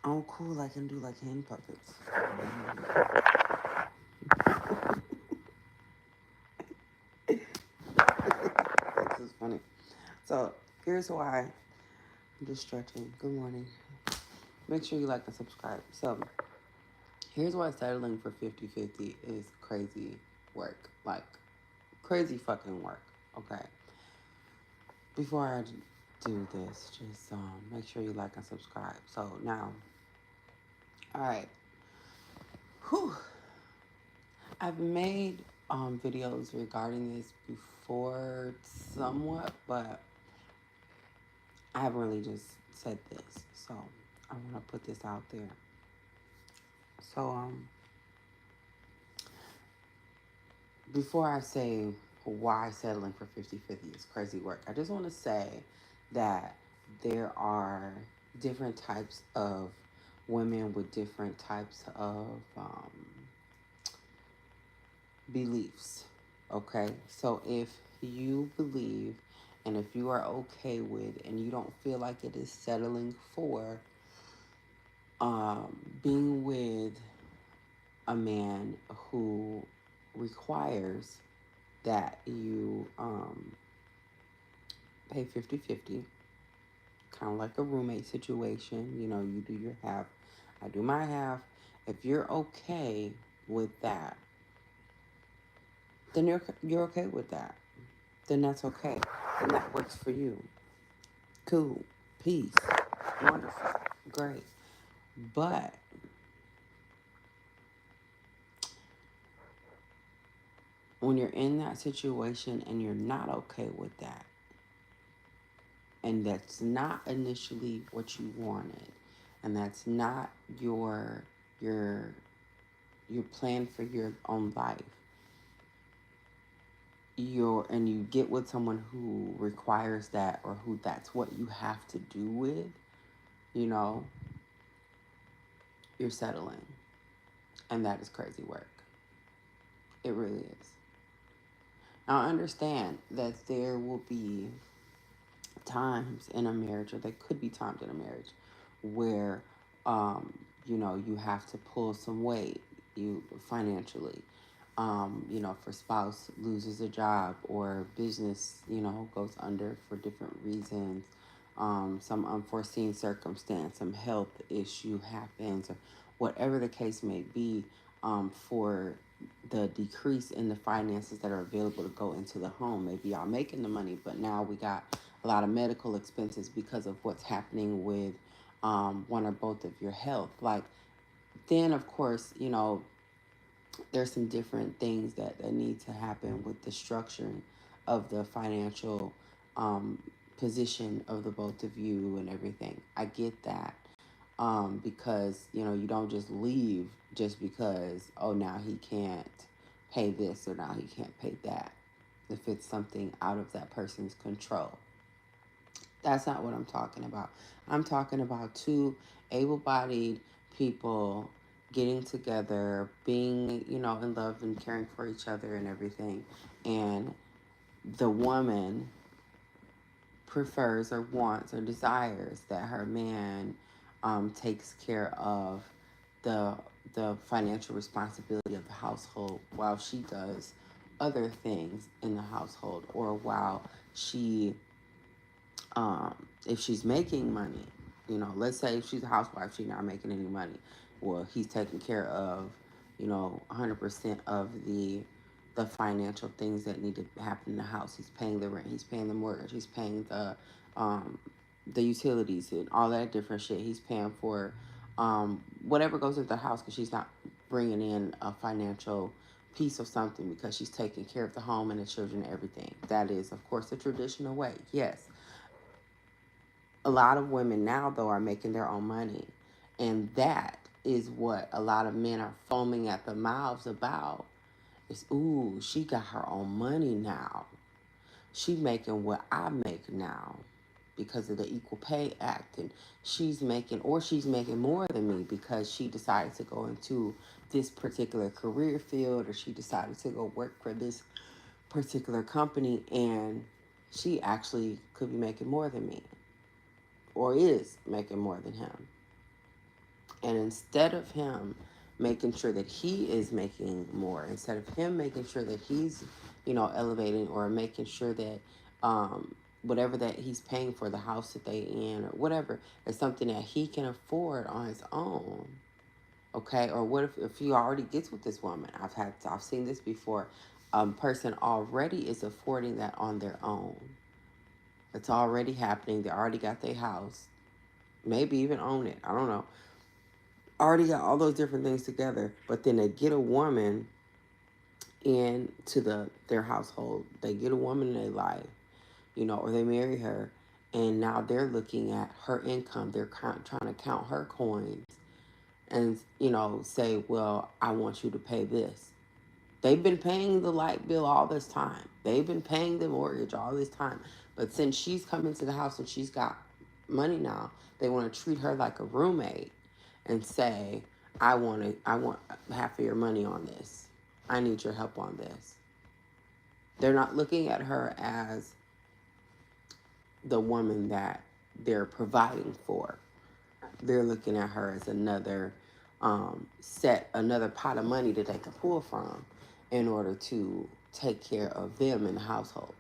Oh, cool. I can do like hand puppets. This is funny. So here's why I'm just stretching. Good morning. Make sure you like and subscribe. So here's why settling for 50-50 is crazy work. Like crazy fucking work. Okay. Before I do this, just make sure you like and subscribe. So now, all right. Whew. I've made videos regarding this before somewhat, but I haven't really just said this. So I want to put this out there. So before I say why settling for 50-50 is crazy work, I just want to say that there are different types of women with different types of beliefs. Okay, so if you believe and if you are okay with and you don't feel like it is settling for being with a man who requires that you pay 50-50, kind of like a roommate situation. You know, you do your half, I do my half. If you're okay with that, then you're okay with that. Then that's okay. Then that works for you. Cool. Peace. Wonderful. Great. But when you're in that situation and you're not okay with that, and that's not initially what you wanted, and that's not your your plan for your own life, and you get with someone who requires that or who that's what you have to do with, you know, you're settling. And that is crazy work. It really is. Now, I understand that there will be times in a marriage, or there could be times in a marriage, where, you know, you have to pull some weight, you financially. You know, for spouse loses a job or business, you know, goes under for different reasons. Some unforeseen circumstance, some health issue happens, or whatever the case may be, for the decrease in the finances that are available to go into the home. Maybe y'all making the money, but now we got a lot of medical expenses because of what's happening with one or both of your health. Like, then of course, you know, there's some different things that need to happen with the structuring of the financial position of the both of you and everything. I get that, because you know you don't just leave just because, oh, now he can't pay this or now he can't pay that, if it's something out of that person's control. That's not what I'm talking about. I'm talking about two able-bodied people getting together, being, you know, in love and caring for each other and everything. And the woman prefers or wants or desires that her man takes care of the the financial responsibility of the household while she does other things in the household, or while she if she's making money, you know, let's say if she's a housewife, she's not making any money. Well, he's taking care of, you know, 100% of the financial things that need to happen in the house. He's paying the rent, he's paying the mortgage, he's paying um, the utilities and all that different shit. He's paying for whatever goes into the house because she's not bringing in a financial piece of something because she's taking care of the home and the children and everything. That is, of course, the traditional way. Yes, a lot of women now, though, are making their own money. And that is what a lot of men are foaming at the mouths about. Is, ooh, she got her own money now. She making what I make now because of the Equal Pay Act. And she's making more than me because she decided to go into this particular career field, or she decided to go work for this particular company, and she actually could be making more than me or is making more than him. And instead of him making sure that he is making more, instead of him making sure that he's, elevating, or making sure that whatever that he's paying for, the house that they in or whatever, is something that he can afford on his own. Okay, or what if he already gets with this woman? I've seen this before. A person already is affording that on their own. It's already happening. They already got their house, maybe even own it. I don't know. Already got all those different things together, but then they get a woman into their household. They get a woman in their life, or they marry her, and now they're looking at her income. They're trying to count her coins and say, well, I want you to pay this. They've been paying the light bill all this time. They've been paying the mortgage all this time. But since she's come into the house and she's got money now, they want to treat her like a roommate and say, I want half of your money on this. I need your help on this. They're not looking at her as the woman that they're providing for. They're looking at her as another another pot of money that they can pull from in order to take care of them in the household.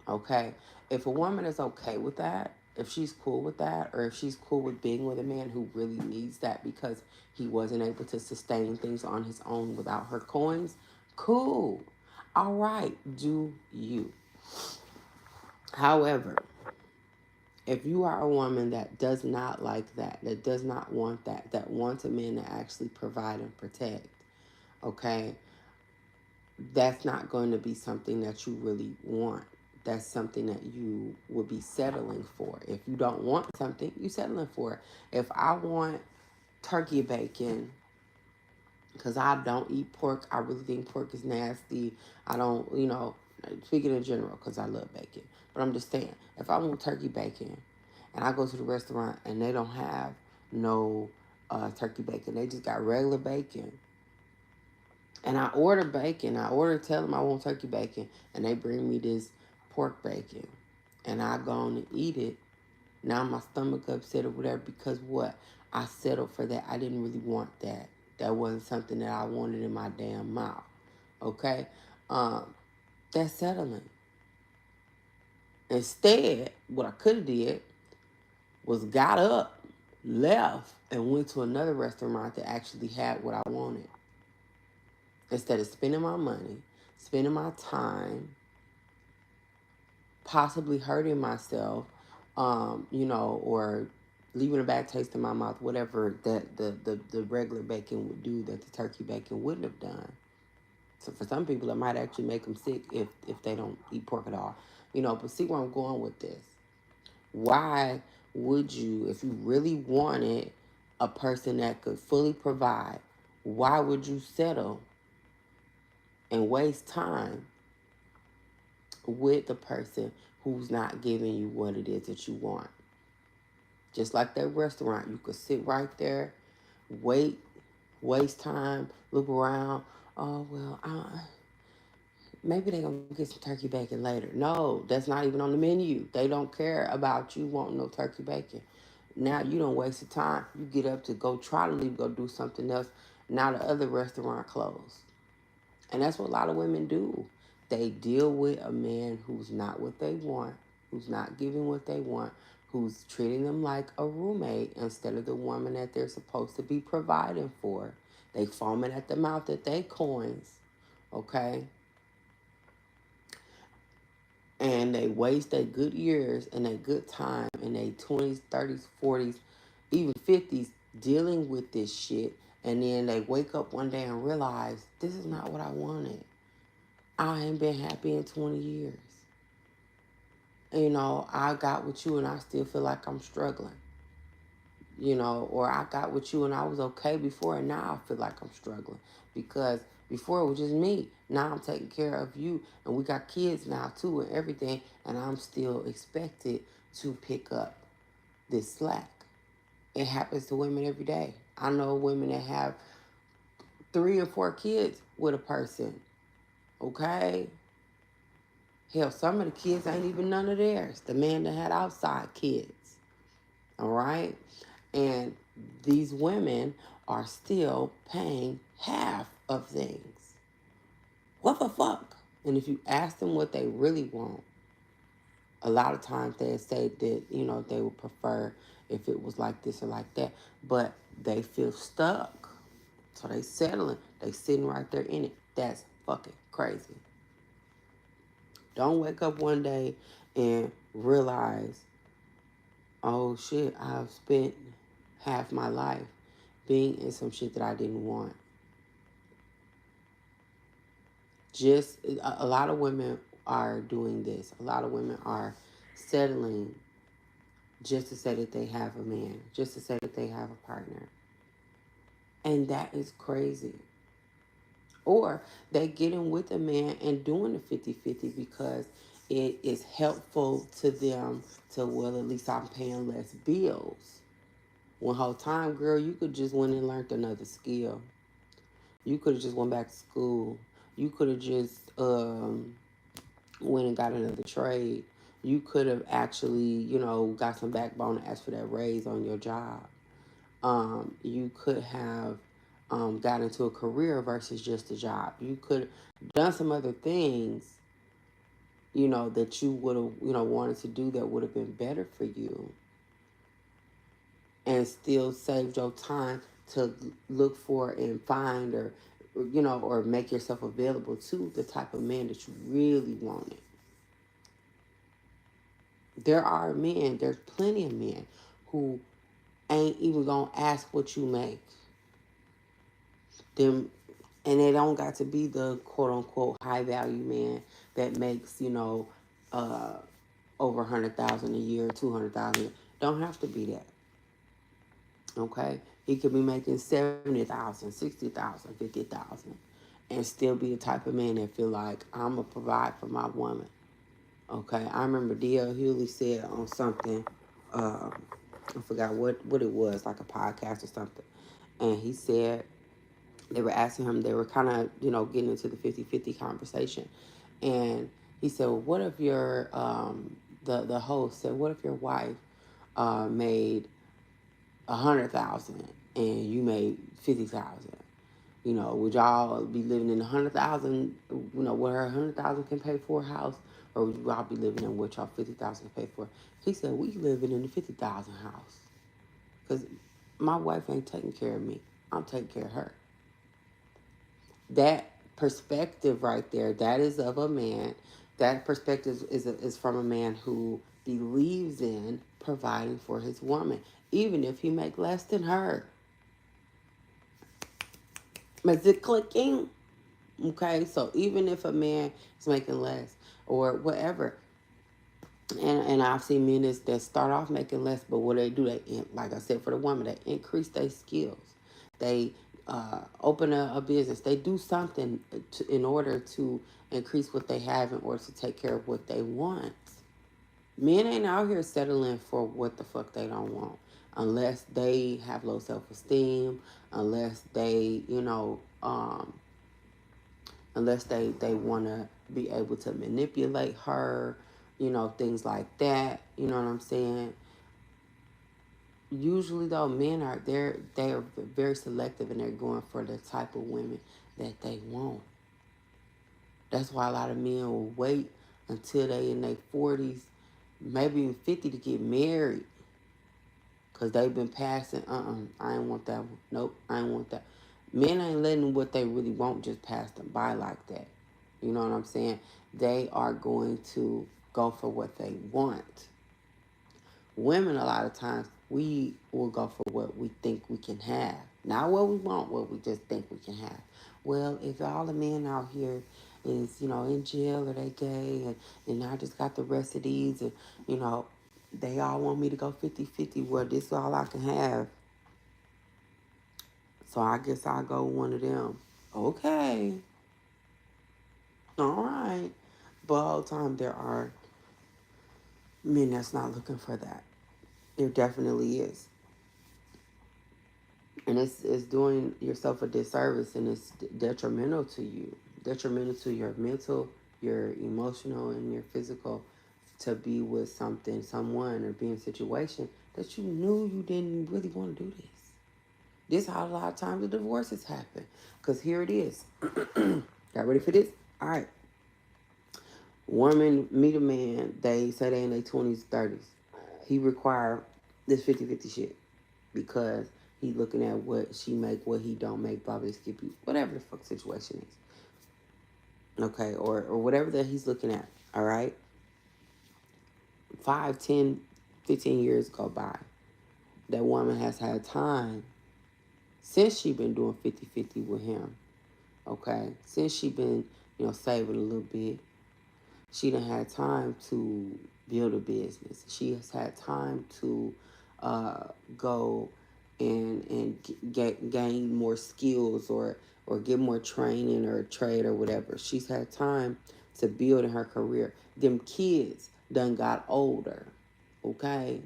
Okay? If a woman is okay with that, if she's cool with that, or if she's cool with being with a man who really needs that because he wasn't able to sustain things on his own without her coins, cool. All right, do you. However, if you are a woman that does not like that does not want that wants a man to actually provide and protect, okay, that's not going to be something that you really want. That's something that you will be settling for. If you don't want something, you settling for it. If I want turkey bacon, because I don't eat pork, I really think pork is nasty. I don't, speaking in general, because I love bacon. But I'm just saying, if I want turkey bacon and I go to the restaurant and they don't have no turkey bacon, they just got regular bacon, and I order bacon, tell them I want turkey bacon, and they bring me this pork bacon, and I go on and eat it. Now my stomach upset or whatever, because what? I settled for that. I didn't really want that. That wasn't something that I wanted in my damn mouth. Okay? That's settling. Instead, what I could have did was got up, left, and went to another restaurant that actually had what I wanted. Instead of spending my money, spending my time, possibly hurting myself, or leaving a bad taste in my mouth, whatever that the regular bacon would do that the turkey bacon wouldn't have done. So for some people, it might actually make them sick if they don't eat pork at all. But see where I'm going with this. Why would you, if you really wanted a person that could fully provide, why would you settle and waste time with the person who's not giving you what it is that you want? Just like that restaurant, you could sit right there, wait, waste time, look around. Oh, well, maybe they're going to get some turkey bacon later. No, that's not even on the menu. They don't care about you wanting no turkey bacon. Now you don't waste the time. You get up to go try to leave, go do something else. Now the other restaurant closed. And that's what a lot of women do. They deal with a man who's not what they want, who's not giving what they want, who's treating them like a roommate instead of the woman that they're supposed to be providing for. They foaming at the mouth at their coins, okay? And they waste their good years and their good time in their 20s, 30s, 40s, even 50s dealing with this shit. And then they wake up one day and realize, this is not what I wanted. I ain't been happy in 20 years. I got with you and I still feel like I'm struggling. Or I got with you and I was okay before and now I feel like I'm struggling. Because before it was just me. Now I'm taking care of you and we got kids now too and everything. And I'm still expected to pick up this slack. It happens to women every day. I know women that have 3 or 4 kids with a person. Okay? Hell, some of the kids ain't even none of theirs. The man that had outside kids. All right? And these women are still paying half of things. What the fuck? And if you ask them what they really want, a lot of times they say that, they would prefer if it was like this or like that. But they feel stuck. So they settling. They sitting right there in it. That's fucking crazy. Don't wake up one day and realize, oh shit, I've spent half my life being in some shit that I didn't want. Just a lot of women are doing this. A lot of women are settling just to say that they have a man, just to say that they have a partner. And that is crazy. Or they get in with a man and doing the 50-50 because it is helpful to them to, well, at least I'm paying less bills. One whole time, girl, you could just went and learned another skill. You could have just went back to school. You could have just went and got another trade. You could have actually, got some backbone and asked for that raise on your job. You could have got into a career versus just a job. You could have done some other things, that you would have, wanted to do that would have been better for you, and still saved your time to look for and find or make yourself available to the type of man that you really wanted. There's plenty of men who ain't even gonna ask what you make. Them, and they don't got to be the quote unquote high value man that makes, over 100,000 a year, 200,000. Don't have to be that. Okay? He could be making 70,000, 60,000, 50,000, and still be the type of man that feel like I'm gonna provide for my woman. Okay? I remember D.L. Hughley said on something, I forgot what it was, like a podcast or something. And he said, they were asking him, they were kind of, getting into the 50-50 conversation. And he said, well, what if your, the host said, what if your wife made 100,000 and you made 50,000? Would y'all be living in 100,000, where 100,000 can pay for a house? Or would you all be living in what y'all 50,000 can pay for? He said, we living in the 50,000 house. Because my wife ain't taking care of me. I'm taking care of her. That perspective right there, that is of a man. That perspective is from a man who believes in providing for his woman, even if he make less than her. Is it clicking? Okay, so even if a man is making less or whatever, and I've seen men that start off making less, but what they do, like I said, for the woman, they increase their skills. They open a business. They do something in order to increase what they have in order to take care of what they want. Men ain't out here settling for what the fuck they don't want. Unless they have low self-esteem, unless they, unless they want to be able to manipulate her, things like that. You know what I'm saying? Usually though, men they are very selective and they're going for the type of women that they want. That's why a lot of men will wait until they in their 40s, maybe even 50 to get married. Because they've been passing, I ain't want that one. Nope, I ain't want that. Men ain't letting what they really want just pass them by like that. You know what I'm saying? They are going to go for what they want. Women, a lot of times, we will go for what we think we can have. Not what we want, what we just think we can have. Well, if all the men out here is, in jail or they gay and I just got the rest of these and, they all want me to go 50-50. Well, this is all I can have. So I guess I'll go with one of them. Okay. All right. But all the time there are men that's not looking for that. There definitely is. And it's doing yourself a disservice and it's detrimental to you. Detrimental to your mental, your emotional, and your physical to be with someone or be in a situation that you knew you didn't really want to do this. This is how a lot of times the divorces happen. Because here it is. Got ready for this? All right. Woman meet a man. They say they in their 20s, 30s. He require this 50-50 shit. Because he looking at what she make, what he don't make, blah, blah, skip you. Whatever the fuck situation is. Okay? Or whatever that he's looking at. All right? 5, 10, 15 years go by. That woman has had time since she been doing 50-50 with him, okay? Since she been, saving a little bit, she done had time to build a business. She has had time to go and gain more skills or get more training or trade or whatever. She's had time to build in her career. Them kids done got older, okay?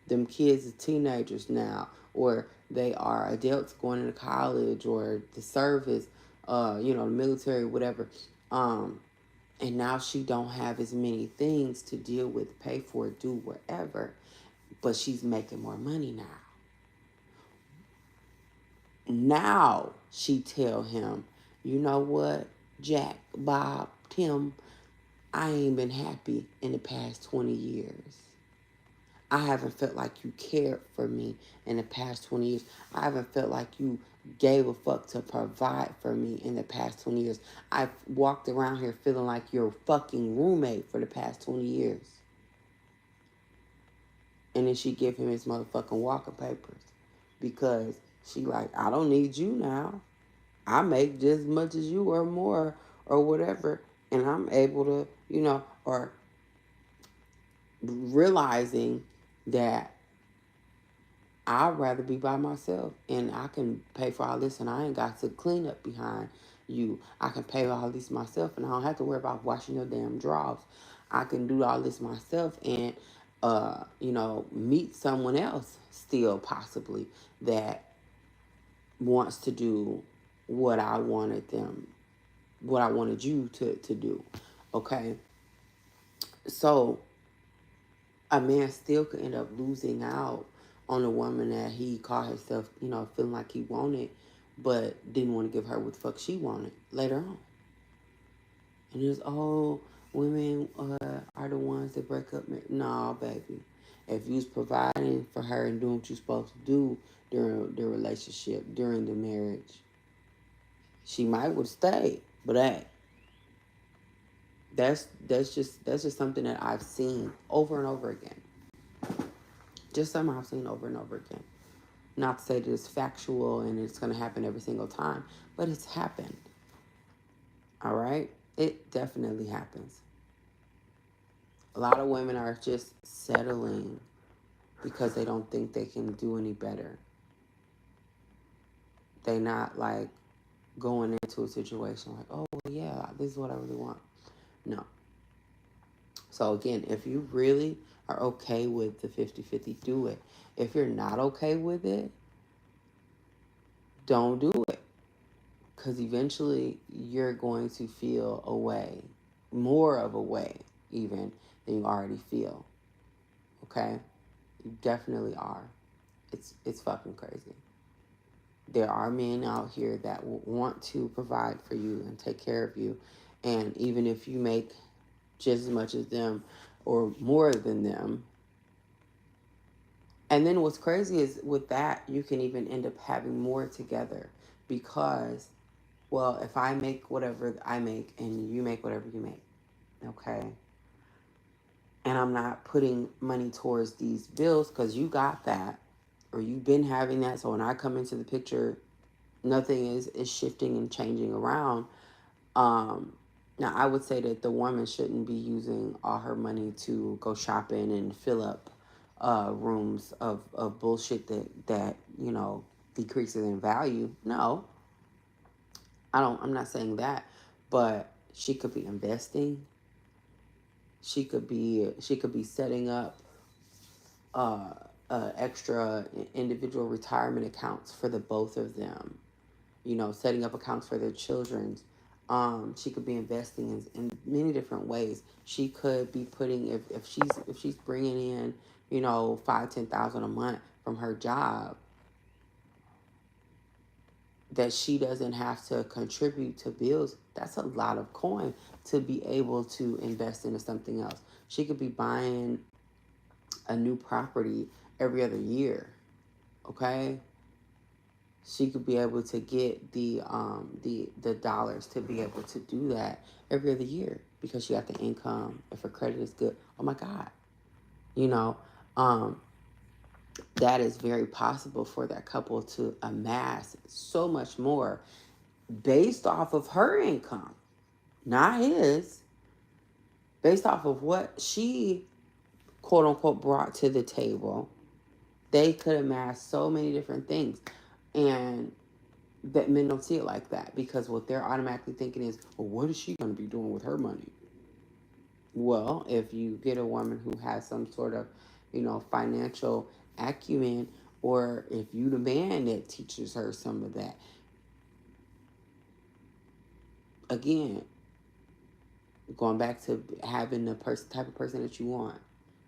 Them kids are teenagers now, or they are adults going into college or the service, the military, whatever. And now she don't have as many things to deal with, pay for, do whatever, but she's making more money now. Now she tell him, you know what, Jack, Bob, Tim, I ain't been happy in the past 20 years. I haven't felt like you cared for me in the past 20 years. I haven't felt like you gave a fuck to provide for me in the past 20 years. I've walked around here feeling like your fucking roommate for the past 20 years. And then she give him his motherfucking walking papers. Because she like, I don't need you now. I make just as much as you or more or whatever. And I'm able to, or realizing that I'd rather be by myself and I can pay for all this and I ain't got to clean up behind you. I can pay all this myself and I don't have to worry about washing your damn drawers. I can do all this myself and, meet someone else still possibly that wants to do what I wanted you to do. Okay? So a man still could end up losing out on a woman that he caught himself, feeling like he wanted, but didn't want to give her what the fuck she wanted later on. And it was, women are the ones that break up. No, baby. If you was providing for her and doing what you're supposed to do during the relationship, during the marriage, she might would stay. But hey, that's just something that I've seen over and over again. Just something I've seen over and over again. Not to say that it's factual and it's going to happen every single time, but it's happened. All right? It definitely happens. A lot of women are just settling because they don't think they can do any better. They not like going into a situation like, oh, yeah, this is what I really want. No. So again, if you really are okay with the 50-50, do it. If you're not okay with it, don't do it. Because eventually you're going to feel a way, more of a way even than you already feel. Okay? You definitely are. It's fucking crazy. There are men out here that will want to provide for you and take care of you. And even if you make just as much as them or more than them. And then what's crazy is with that, you can even end up having more together because, well, if I make whatever I make and you make whatever you make, okay? And I'm not putting money towards these bills because you got that or you've been having that. So when I come into the picture, nothing is shifting and changing around. Now, I would say that the woman shouldn't be using all her money to go shopping and fill up rooms of bullshit that decreases in value. No, I'm not saying that, but she could be investing. She could be setting up extra individual retirement accounts for the both of them. Setting up accounts for their children's. She could be investing in many different ways. She could be putting if she's bringing in $5,000-10,000 a month from her job. that she doesn't have to contribute to bills, that's a lot of coin to be able to invest into something else. She could be buying a new property every other year. Okay, she could be able to get the dollars to be able to do that every other year because she got the income. If her credit is good, oh my God, you know, um, that is very possible for that couple to amass so much more based off of her income, not his, based off of what she quote unquote brought to the table. They could amass so many different things. And that men don't see it like that because what they're automatically thinking is, well, what is she going to be doing with her money? Well, if you get a woman who has some sort of, financial acumen, or if you the man that teaches her some of that, again, going back to having the type of person that you want,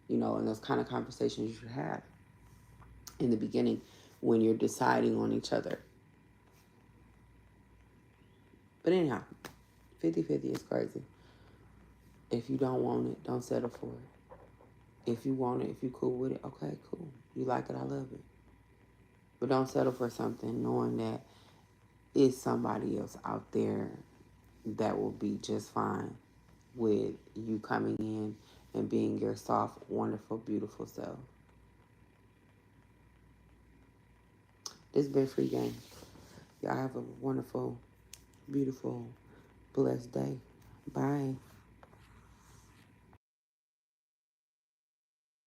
and those kind of conversations you should have in the beginning when you're deciding on each other. But anyhow, 50-50 is crazy. If you don't want it, don't settle for it. If you want it, if you cool with it, okay, cool. You like it, I love it. But don't settle for something knowing that it's somebody else out there that will be just fine with you coming in and being your soft, wonderful, beautiful self. This has been Free Game. Y'all have a wonderful, beautiful, blessed day. Bye.